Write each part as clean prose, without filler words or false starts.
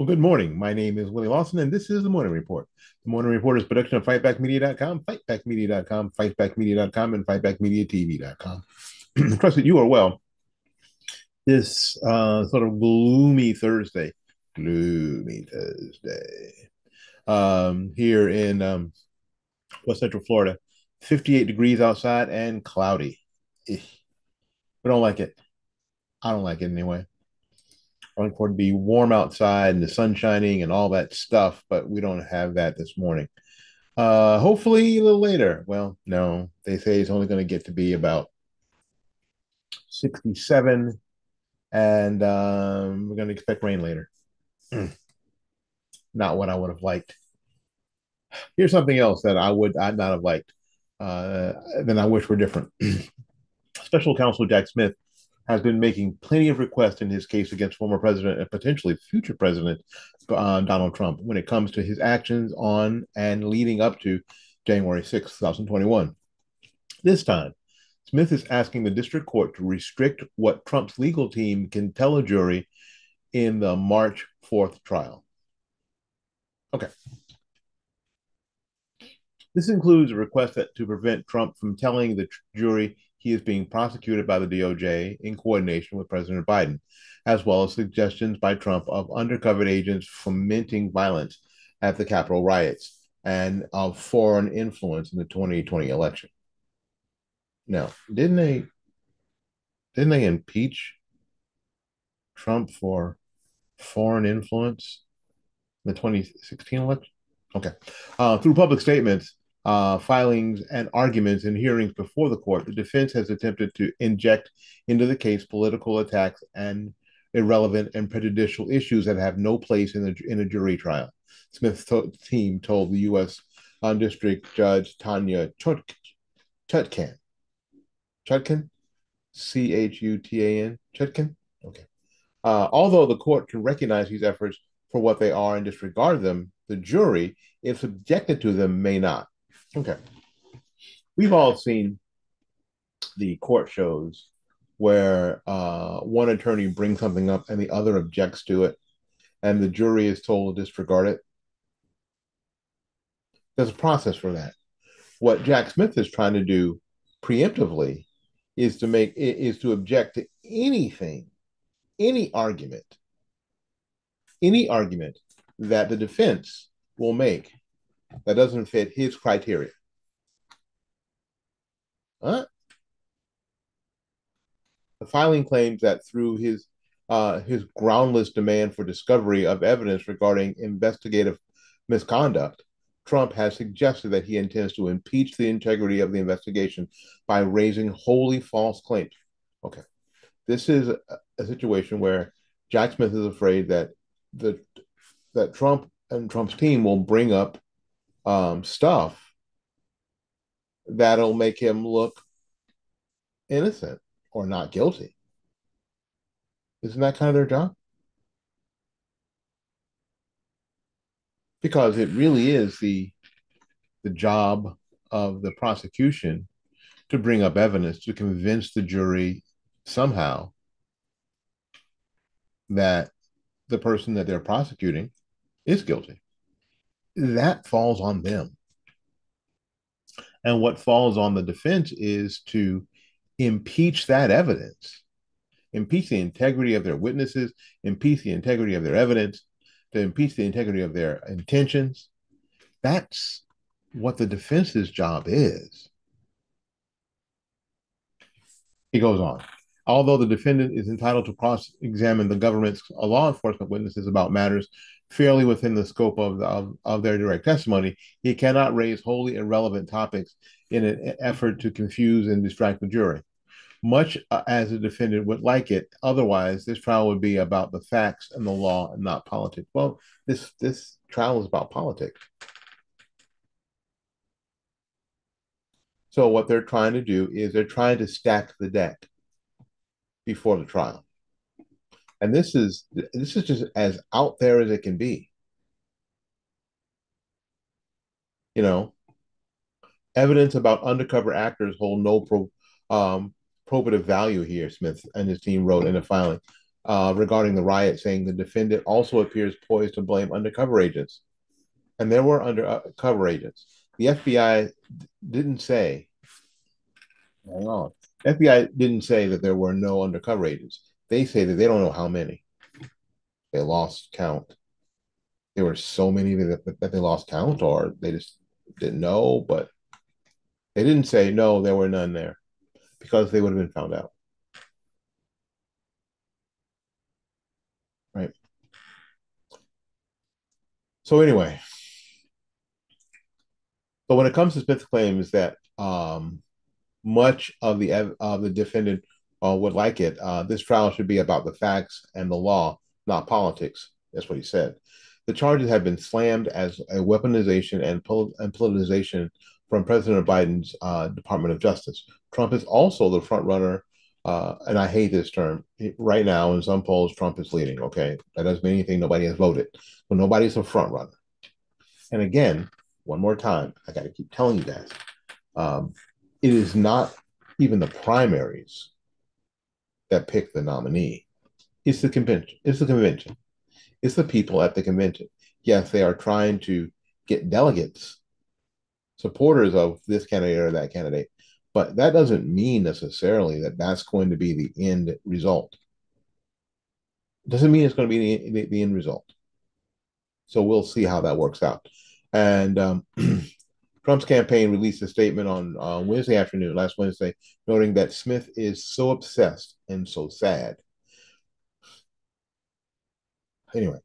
Well, good morning. My name is Willie Lawson, and this is the Morning Report. The Morning Report is a production of fightbackmedia.com, fightbackmedia.com, fightbackmedia.com, and fightbackmediatv.com. Trust that you are well. This sort of gloomy Thursday, here in West Central Florida, 58 degrees outside and cloudy. We don't like it. I don't like it anyway. I like for it to be warm outside and the sun shining and all that stuff, but we don't have that this morning. Hopefully a little later. Well, no, they say it's only going to get to be about 67, and we're going to expect rain later. Not what I would have liked. Here's something else that I'd not have liked. Then I wish were different. Special Counsel Jack Smith has been making plenty of requests in his case against former president and potentially future president Donald Trump when it comes to his actions on and leading up to January 6th, 2021. This time, Smith is asking the district court to restrict what Trump's legal team can tell a jury in the March 4th trial. Okay. This includes a request to prevent Trump from telling the jury he is being prosecuted by the DOJ in coordination with President Biden, as well as suggestions by Trump of undercover agents fomenting violence at the Capitol riots and of foreign influence in the 2020 election. Now, didn't they impeach Trump for foreign influence in the 2016 election? Okay. Through public statements, filings, and arguments in hearings before the court, the defense has attempted to inject into the case political attacks and irrelevant and prejudicial issues that have no place in a jury trial. Smith's team told the U.S. District Judge Tanya Chutkan, Chutkan, Chutan, Chutkan. Okay. Although the court can recognize these efforts for what they are and disregard them, the jury, if subjected to them, may not. Okay. We've all seen the court shows where one attorney brings something up and the other objects to it, and the jury is told to disregard it. There's a process for that. What Jack Smith is trying to do preemptively is to object to anything, any argument, any argument that the defense will make that doesn't fit his criteria. Huh? The filing claims that through his groundless demand for discovery of evidence regarding investigative misconduct, Trump has suggested that he intends to impeach the integrity of the investigation by raising wholly false claims. Okay, this is a situation where Jack Smith is afraid that Trump and Trump's team will bring up stuff that'll make him look innocent or not guilty. Isn't that kind of their job? Because it really is the job of the prosecution to bring up evidence to convince the jury somehow that the person that they're prosecuting is guilty. That falls on them. And what falls on the defense is to impeach that evidence, impeach the integrity of their witnesses, impeach the integrity of their evidence, to impeach the integrity of their intentions. That's what the defense's job is. He goes on. Although the defendant is entitled to cross-examine the government's law enforcement witnesses about matters fairly within the scope of their direct testimony, he cannot raise wholly irrelevant topics in an effort to confuse and distract the jury. Much as the defendant would like it, otherwise, this trial would be about the facts and the law and not politics. Well, this trial is about politics. So what they're trying to do is they're trying to stack the deck before the trial. And this is just as out there as it can be. You know, evidence about undercover actors hold no probative value here, Smith and his team wrote in a filing. regarding the riot, saying the defendant also appears poised to blame undercover agents. And there were undercover agents. The FBI didn't say, hang on, FBI didn't say that there were no undercover agents. They say that they don't know how many. They lost count. There were so many that they lost count, or they just didn't know, but they didn't say, no, there were none there, because they would have been found out. Right. So anyway, so when it comes to Smith's claims that much of the defendant would like it, this trial should be about the facts and the law, not politics. That's what he said. The charges have been slammed as a weaponization and politicization from President Biden's Department of Justice. Trump is also the front runner, and I hate this term. Right now, in some polls, Trump is leading. Okay, that doesn't mean anything. Nobody has voted, so nobody's a front runner. And again, one more time, I got to keep telling you guys, it is not even the primaries that pick the nominee. It's the convention. It's the convention. It's the people at the convention. Yes, they are trying to get delegates, supporters of this candidate or that candidate, but that doesn't mean necessarily that that's going to be the end result. It doesn't mean it's going to be the end result. So we'll see how that works out. And Trump's campaign released a statement on Wednesday afternoon, last Wednesday, noting that Smith is so obsessed and so sad. Anyway,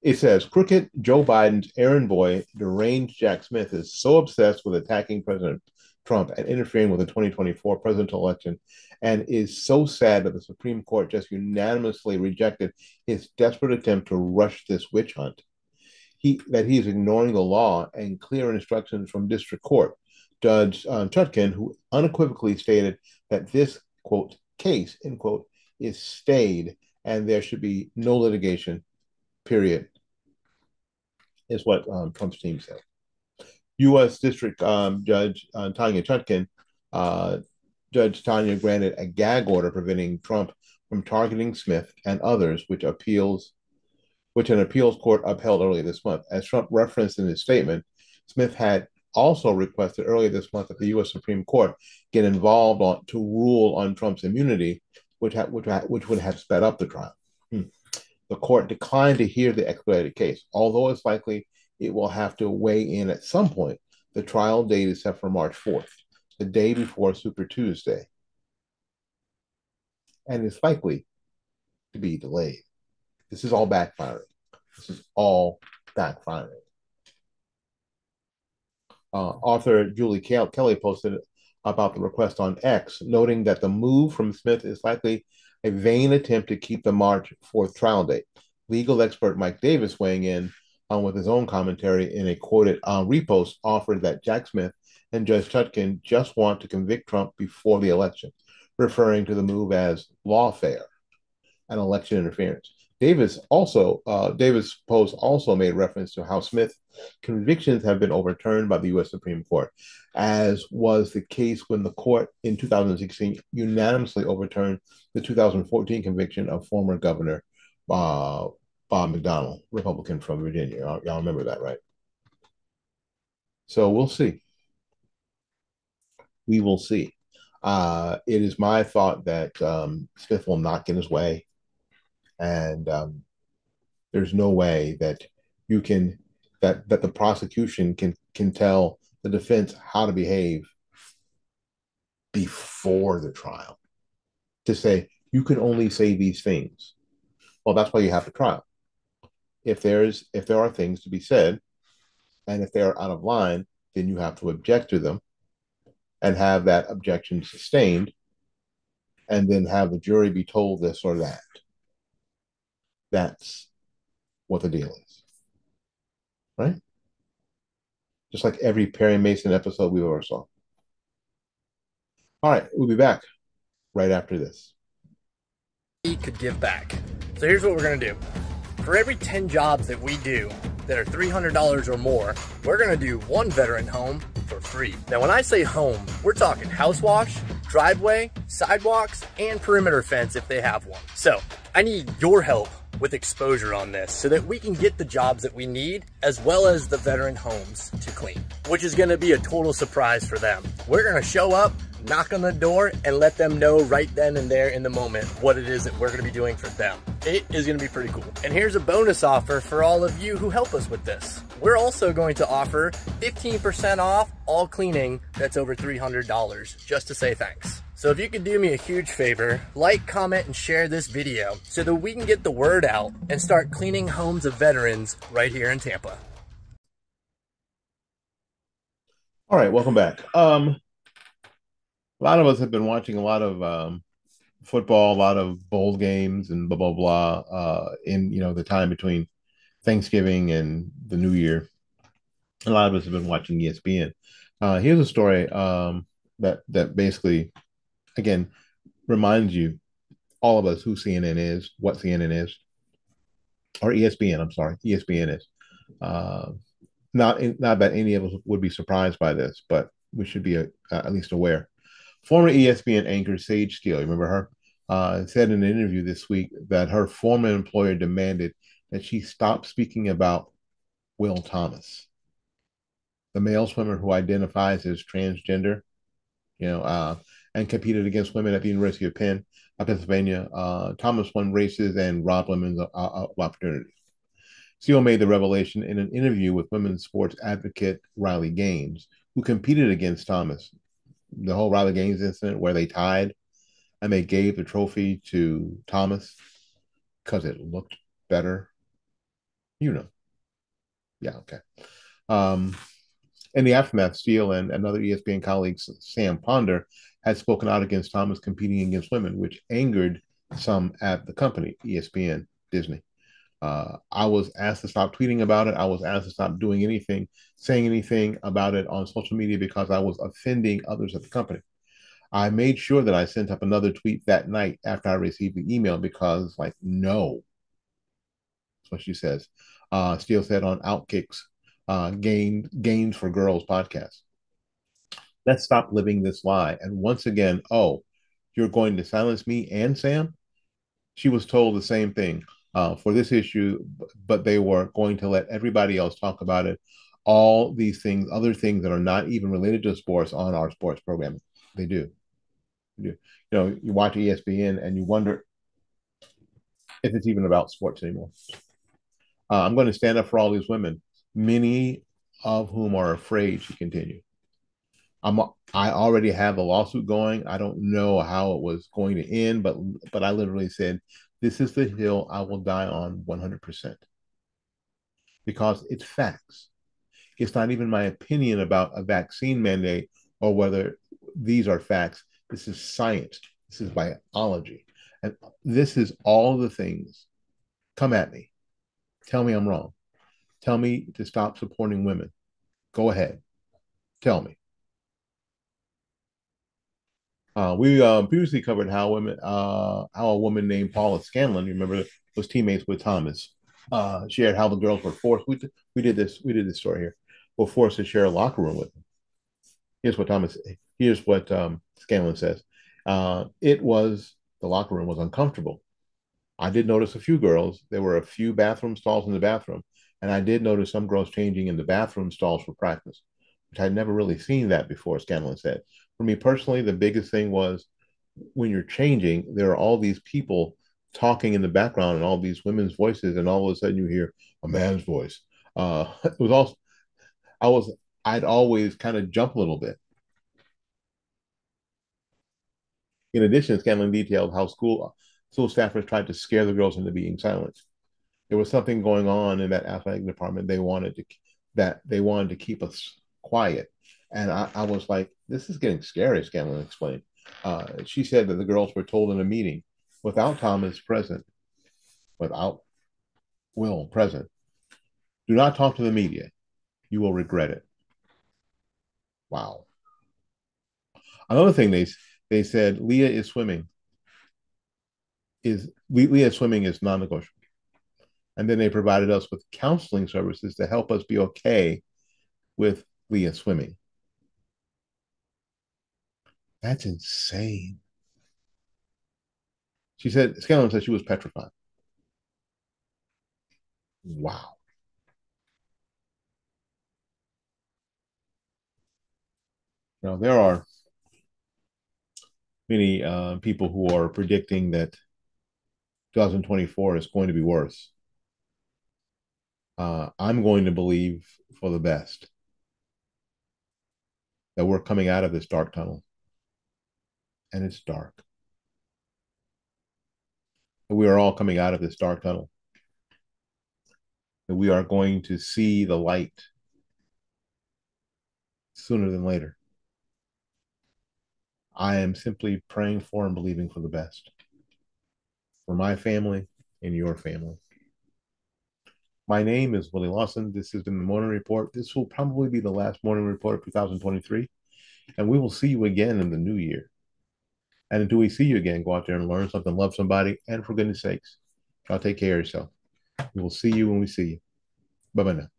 it says, crooked Joe Biden's errand boy, deranged Jack Smith, is so obsessed with attacking President Trump and interfering with the 2024 presidential election, and is so sad that the Supreme Court just unanimously rejected his desperate attempt to rush this witch hunt. That he is ignoring the law and clear instructions from district court. Judge Chutkan, who unequivocally stated that this, quote, case, end quote, is stayed and there should be no litigation, period, is what Trump's team said. U.S. District Judge Tanya Chutkan, Judge Tanya granted a gag order preventing Trump from targeting Smith and others, which an appeals court upheld earlier this month. As Trump referenced in his statement, Smith had also requested earlier this month that the U.S. Supreme Court get involved to rule on Trump's immunity, which would have sped up the trial. The court declined to hear the expedited case, although it's likely it will have to weigh in at some point. The trial date is set for March 4th, the day before Super Tuesday, and it's likely to be delayed. This is all backfiring. This is all backfiring. Author Julie Kelly posted about the request on X, noting that the move from Smith is likely a vain attempt to keep the March 4th trial date. Legal expert Mike Davis, weighing in with his own commentary in a quoted repost, offered that Jack Smith and Judge Chutkan just want to convict Trump before the election, referring to the move as lawfare and election interference. Davis post also made reference to how Smith's convictions have been overturned by the U.S. Supreme Court, as was the case when the court in 2016 unanimously overturned the 2014 conviction of former Governor Bob McDonnell, Republican from Virginia. Y'all remember that, right? So we'll see. We will see. It is my thought that Smith will not get his way. And there's no way that you can that the prosecution can tell the defense how to behave before the trial, to say you can only say these things. Well, that's why you have the trial. If there are things to be said, and if they are out of line, then you have to object to them and have that objection sustained, and then have the jury be told this or that. That's what the deal is, right? Just like every Perry Mason episode we ever saw. All right, we'll be back right after this. We could give back. So here's what we're going to do. For every 10 jobs that we do that are $300 or more, we're going to do one veteran home for free. Now, when I say home, we're talking house wash, driveway, sidewalks, and perimeter fence if they have one. So I need your help with exposure on this so that we can get the jobs that we need as well as the veteran homes to clean, which is gonna be a total surprise for them. We're gonna show up, knock on the door, and let them know right then and there in the moment what it is that we're gonna be doing for them. It is gonna be pretty cool. And here's a bonus offer for all of you who help us with this. We're also going to offer 15% off all cleaning that's over $300 just to say thanks. So if you could do me a huge favor, like, comment, and share this video so that we can get the word out and start cleaning homes of veterans right here in Tampa. All right, welcome back. A lot of us have been watching a lot of football, a lot of bowl games, and blah blah blah. In the time between Thanksgiving and the New Year, a lot of us have been watching ESPN. Here's a story that basically, again, reminds you, all of us, who CNN is, what CNN is, or ESPN. I'm sorry, ESPN is. Uh, not that any of us would be surprised by this, but we should be at least aware. Former ESPN anchor Sage Steele, remember her, said in an interview this week that her former employer demanded that she stop speaking about Will Thomas, the male swimmer who identifies as transgender, and competed against women at the University of Pennsylvania. Thomas won races and robbed women's opportunities. Steele made the revelation in an interview with women's sports advocate Riley Gaines, who competed against Thomas. The whole Riley Gaines incident where they tied and they gave the trophy to Thomas because it looked better. Yeah, okay. In the aftermath, Steele and another ESPN colleague, Sam Ponder, had spoken out against Thomas competing against women, which angered some at the company, ESPN, Disney. I was asked to stop tweeting about it. I was asked to stop doing anything, saying anything about it on social media because I was offending others at the company. I made sure that I sent up another tweet that night after I received the email because, no. That's what she says. Steele said on Outkick's Games for Girls podcast. Let's stop living this lie. And once again, oh, you're going to silence me and Sam? She was told the same thing for this issue, but they were going to let everybody else talk about it. All these things, other things that are not even related to sports on our sports programming. They do. You watch ESPN and you wonder if it's even about sports anymore. I'm going to stand up for all these women, many of whom are afraid, she continued. I already have a lawsuit going. I don't know how it was going to end, but I literally said, this is the hill I will die on 100%. Because it's facts. It's not even my opinion about a vaccine mandate or whether these are facts. This is science. This is biology. And this is all the things. Come at me. Tell me I'm wrong. Tell me to stop supporting women. Go ahead. Tell me. We previously covered how a woman named Paula Scanlon, remember, was teammates with Thomas. Shared how the girls were forced. We did this story here. Were forced to share a locker room with them. Here's what Scanlon says. The locker room was uncomfortable. I did notice a few girls. There were a few bathroom stalls in the bathroom, and I did notice some girls changing in the bathroom stalls for practice, which I'd never really seen that before, Scanlon said. For me personally, the biggest thing was when you're changing, there are all these people talking in the background and all these women's voices, and all of a sudden you hear a man's voice. It was also, I'd always kind of jump a little bit. In addition, Scanlon detailed how school staffers tried to scare the girls into being silent. There was something going on in that athletic department. They wanted to keep us quiet. And I was like, this is getting scary, Scanlon explained. She said that the girls were told in a meeting, without Thomas present, without Will present, do not talk to the media. You will regret it. Wow. Another thing they said, Leah swimming is non-negotiable. And then they provided us with counseling services to help us be okay with Leah swimming. That's insane. She said, Scanlon said she was petrified. Wow. Now, there are many people who are predicting that 2024 is going to be worse. I'm going to believe for the best that we're coming out of this dark tunnel, and it's dark. That we are all coming out of this dark tunnel. That we are going to see the light sooner than later. I am simply praying for and believing for the best for my family and your family. My name is Willie Lawson. This has been the Morning Report. This will probably be the last Morning Report of 2023, and we will see you again in the new year. And until we see you again, go out there and learn something, love somebody, and for goodness sakes, y'all take care of yourself. We will see you when we see you. Bye bye now.